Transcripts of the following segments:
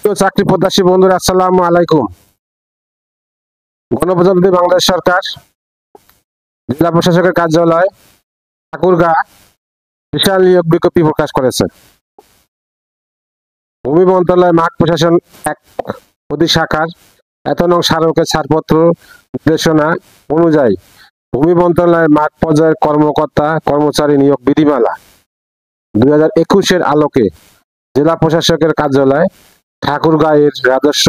প্রিয় চাকরি প্রত্যাশী বন্ধুরা, আসসালামু আলাইকুম। গণপ্রজাতন্ত্রী বাংলাদেশ সরকার জেলা প্রশাসকের কার্যালয় ঠাকুরগাঁ বিশাল নিয়োগ বিজ্ঞপ্তি প্রকাশ করেছে। ভূমি মন্ত্রণালয় মাঠ প্রশাসন এক অধিশাখার ১ নং স্মারকের ছাড়পত্র নির্দেশনা অনুযায়ী ভূমি মন্ত্রণালয়ের মাঠ পর্যায়ের কর্মকর্তা কর্মচারী নিয়োগ বিধিমালা ২০২১-এর আলোকে জেলা প্রশাসকের কার্যালয় ঠাকুরগাঁ এর রাজস্ব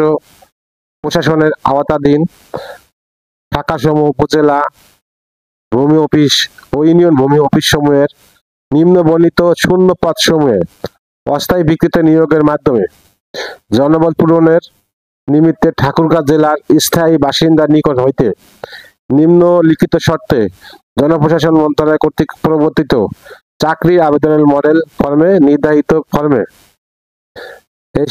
প্রশাসনের আওতাধীন শাখাসমূহ উপজেলা ভূমি অফিস ও ইউনিয়ন ভূমি অফিস সমূহের নিম্ন বর্ণিত শূন্য পদ সমূহে অস্থায়ী ভিত্তিতে নিয়োগের মাধ্যমে জনবল পূরণের নিমিত্তে ঠাকুরগাঁ জেলার স্থায়ী বাসিন্দার নিকট হইতে নিম্নলিখিত শর্তে জনপ্রশাসন মন্ত্রণালয় কর্তৃক প্রবর্তিত চাকরির আবেদনের মডেল ফর্মে নির্ধারিত ফর্মে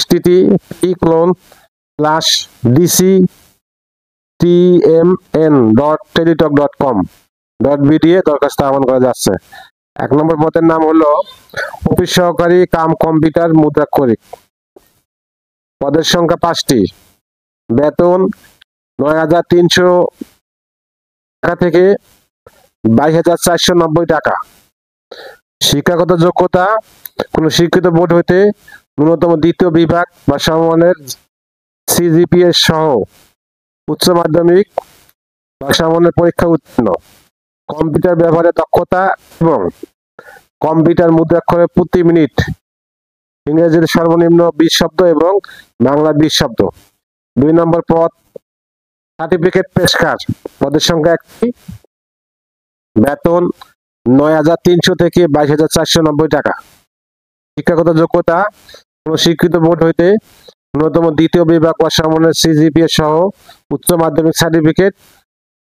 http://dctmn.teletalk.com.bd দরখাস্ত আহ্বান করা যাচ্ছে। ১ নম্বর পদের নাম হলো অফিস সহকারী কাম কম্পিউটার মুদ্রাক্ষরিক। পদের সংখ্যা ৫টি। বেতন ৯,৩০০ টাকা থেকে ২২,৪৯০ টাকা। শিক্ষাগত যোগ্যতা কোন স্বীকৃত বোর্ড হইতে ন্যূনতম দ্বিতীয় বিভাগ বা সমমানের সিজিপিএ সহ উচ্চ মাধ্যমিক বা সমমানের পরীক্ষা উত্তীর্ণ। কম্পিউটার ব্যবহারে দক্ষতা এবং কম্পিউটার মুদ্রাক্ষরে প্রতি মিনিট ইংরেজিতে সর্বনিম্ন ২০ শব্দ এবং বাংলা ২০ শব্দ। ২ নম্বর পদ সার্টিফিকেট পেশকার। পদের সংখ্যা ১টি। বেতন ৯,৩০০ থেকে ২২,৪৯০ টাকা। শিক্ষাগত যোগ্যতা কোন স্বীকৃত বোর্ড হইতে ন্যূনতম দ্বিতীয় বিভাগ বা সমমানের সিজিপিএ সহ উচ্চ মাধ্যমিক সার্টিফিকেট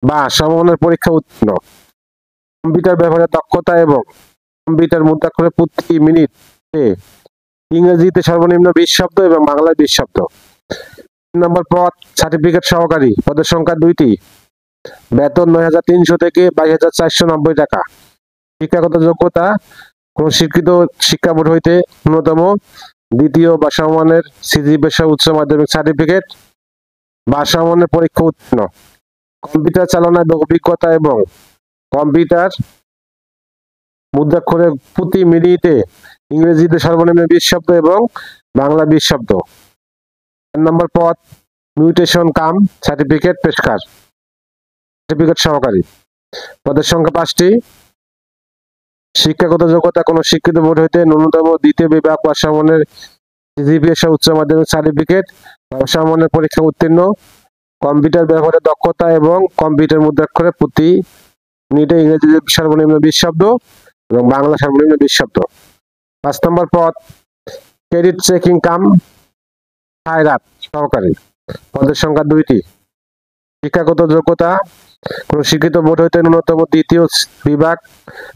বা সমমানের পরীক্ষা উত্তীর্ণ। কম্পিউটার ব্যবহারে দক্ষতা এবং কম্পিউটার মুদ্রাক্ষরে প্রতি মিনিটে ইংরেজিতে সর্বনিম্ন ২০ শব্দ এবং বাংলায় ২০ শব্দ। ৩ নম্বর পদ সার্টিফিকেট সহকারী। পদের সংখ্যা ২টি। বেতন ৯,৩০০ থেকে ২২,৪৯০ টাকা। শিক্ষাগত যোগ্যতা কোন স্বীকৃত শিক্ষা বোর্ড হইতে ন্যূনতম দ্বিতীয় বা সমমানের সিজিপিএ সহ উচ্চ মাধ্যমিক সার্টিফিকেট বা সমমানের পরীক্ষা উত্তীর্ণ। কম্পিউটার চালনায় অভিজ্ঞতা এবং কম্পিউটার মুদ্রাক্ষরে প্রতি মিনিটে ইংরেজিতে সর্বনিম্ন ২০ শব্দ এবং বাংলা ২০ শব্দ। ৪ নম্বর পদ মিউটেশন কাম সার্টিফিকেট পেশকার। সার্টিফিকেট সহকারী। পদের সংখ্যা ৫টি। শিক্ষাগত যোগ্যতা কোন স্বীকৃত বোর্ড হইতে ন্যূনতম দ্বিতীয় বিভাগ বা সমমানের সিজিপিএ সহ উচ্চ মাধ্যমিক সার্টিফিকেট বা সমমানের পরীক্ষা উত্তীর্ণ। কম্পিউটার ব্যবহারে দক্ষতা এবং কম্পিউটার মুদ্রাক্ষরে প্রতি মিনিটে ইংরেজিতে সর্বনিম্ন ২০ শব্দ এবং বাংলা সর্বনিম্ন ২০ শব্দ। ৫ নম্বর পদ ক্রেডিট চেকিং কাম খায়রাত সহকারী। পদের সংখ্যা ২টি। শিক্ষাগত যোগ্যতা কোন স্বীকৃত বোর্ড হইতে ন্যূনতম দ্বিতীয় বিভাগ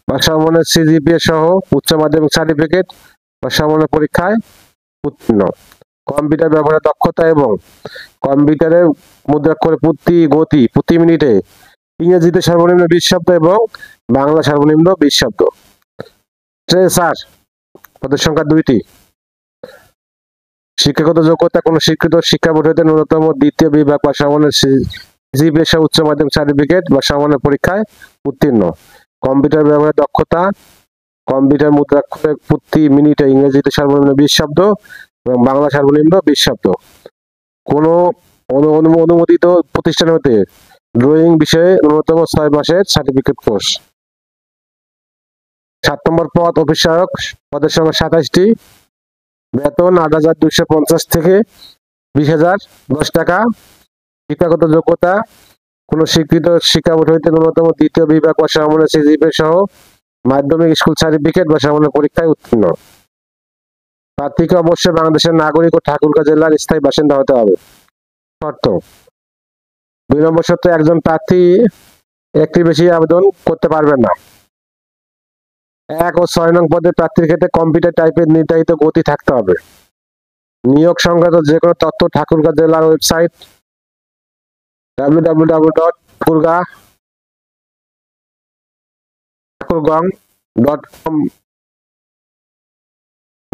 বা সমমানের সিজিপিএ সহ উচ্চ মাধ্যমিক সার্টিফিকেট বা সমমানের পরীক্ষায় উত্তীর্ণ। কম্পিউটার ব্যবহারে দক্ষতা এবং কম্পিউটারে মুদ্রাক্ষরে প্রতি মিনিটে ইংরেজিতে সর্বনিম্ন ২০ শব্দ এবং বাংলা সর্বনিম্ন ২০ শব্দ। ট্রেসার। পদের সংখ্যা ২টি। শিক্ষাগত যোগ্যতা কোন স্বীকৃত শিক্ষা বোর্ড হইতে ন্যূনতম দ্বিতীয় বিভাগ বা সমমানের সিজিপিএ সহ উচ্চ মাধ্যমিক সার্টিফিকেট বা সমমানের পরীক্ষায় উত্তীর্ণ। কম্পিউটার ব্যবহারে দক্ষতা কম্পিউটার মুদ্রাক্ষরে প্রতি মিনিটে ইংরেজিতে সর্বনিম্ন ২০ শব্দ এবং বাংলা সর্বনিম্ন ২০ শব্দ। কোন অনুমোদিত প্রতিষ্ঠান হতে ড্রয়িং বিষয়ে ন্যূনতম ৬ মাসের সার্টিফিকেট কোর্স। ৭ নম্বর পদ অফিস সহায়ক। পদের সংখ্যা ২৭টি। বেতন ৮,২৫০ থেকে ২০,০১০ টাকা। শিক্ষাগত যোগ্যতা কোন স্বীকৃত শিক্ষা বোর্ড হইতে ন্যূনতম দ্বিতীয় বিভাগ বা সমমানের সিজিপিএ সহ মাধ্যমিক স্কুল সার্টিফিকেট বা সমমানের পরীক্ষায় উত্তীর্ণ। প্রার্থীকে অবশ্যই বাংলাদেশের নাগরিক ও ঠাকুরগাঁ জেলার স্থায়ী বাসিন্দা হতে হবে। শর্ত। ২ নম্বর শর্ত একজন প্রার্থী একটি বেশি আবেদন করতে পারবেন না। ১ ও ৬ নং পদের প্রার্থীর ক্ষেত্রে কম্পিউটার টাইপের নির্ধারিত গতি থাকতে হবে। নিয়োগ সংক্রান্ত যে কোনো তথ্য ঠাকুরগাঁ জেলার ওয়েবসাইট www.ঠাকুরগাঁ.com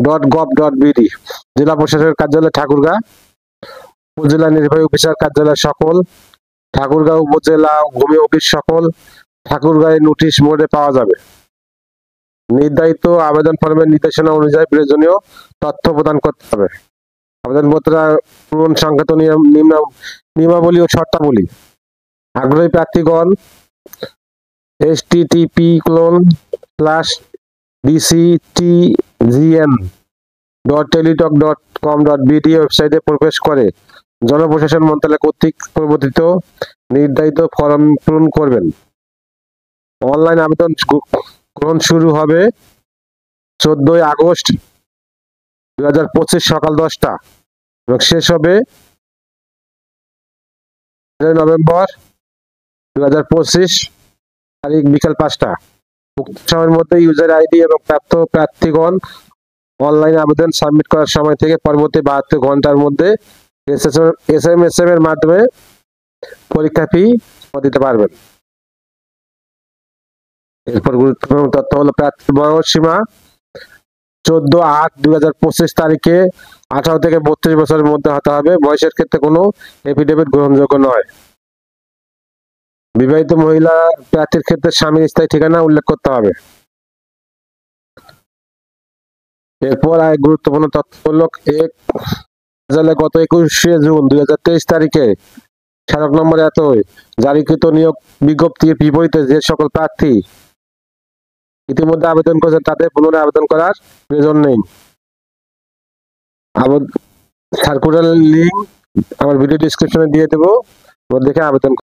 www.ঠাকুরগাঁ.gov.bd। জেলা প্রশাসকের কার্যালয় ঠাকুরগাঁ, উপজেলা নির্বাহী অফিসার কার্যালয় সকল, ঠাকুরগাঁও উপজেলা ভূমি অফিস সকল, ঠাকুরগাঁয়ে নোটিশ বোর্ডে পাওয়া যাবে। নির্ধারিত আবেদন ফর্মের নির্দেশনা অনুযায়ী প্রয়োজনীয় তথ্য প্রদান করতে হবে। আবেদনপত্র পূরণ সংক্রান্ত নিয়মাবলী ও শর্তাবলী। আগ্রহী প্রার্থীগণ http://dctgn.teletalk.com.bd ওয়েবসাইটে প্রবেশ করে জনপ্রশাসন মন্ত্রণালয় কর্তৃক প্রবর্তিত নির্ধারিত ফরম পূরণ করবেন। অনলাইন আবেদন গ্রহণ শুরু হবে 14 আগস্ট 2025 সকাল 10টা এবং শেষ হবে 13 নভেম্বর 2025 তারিখ বিকাল 5টা। উক্ত সময়ের মধ্যে ইউজার আইডি এবং প্রার্থীগণ অনলাইন আবেদন সাবমিট করার সময় থেকে পরবর্তী 72 ঘন্টার মধ্যে SMS এর মাধ্যমে পরীক্ষা ফি দিতে পারবেন। এরপর গুরুত্বপূর্ণ তথ্য হলো প্রার্থী বয়স সীমা 14/8/2025 তারিখে 18 থেকে 32 বছরের মধ্যে হতে হবে। বয়সের ক্ষেত্রে কোনো এফিডেভিট গ্রহণযোগ্য নয়। বিবাহিত মহিলা প্রার্থীর ক্ষেত্রে স্বামীর স্থায়ী ঠিকানা উল্লেখ করতে হবে। এরপর গুরুত্বপূর্ণ তথ্য হলো গত 21শে জুন 2023 তারিখে স্মারক নম্বর জারিকৃত নিয়োগ বিজ্ঞপ্তির বিপরীতে যে সকল প্রার্থী ইতিমধ্যে আবেদন করেছেন তাদের পুনরায় আবেদন করার প্রয়োজন নেই। সার্কুলার লিংক আমার ভিডিও ডেসক্রিপশনে দিয়ে দেবো, দেখে আবেদন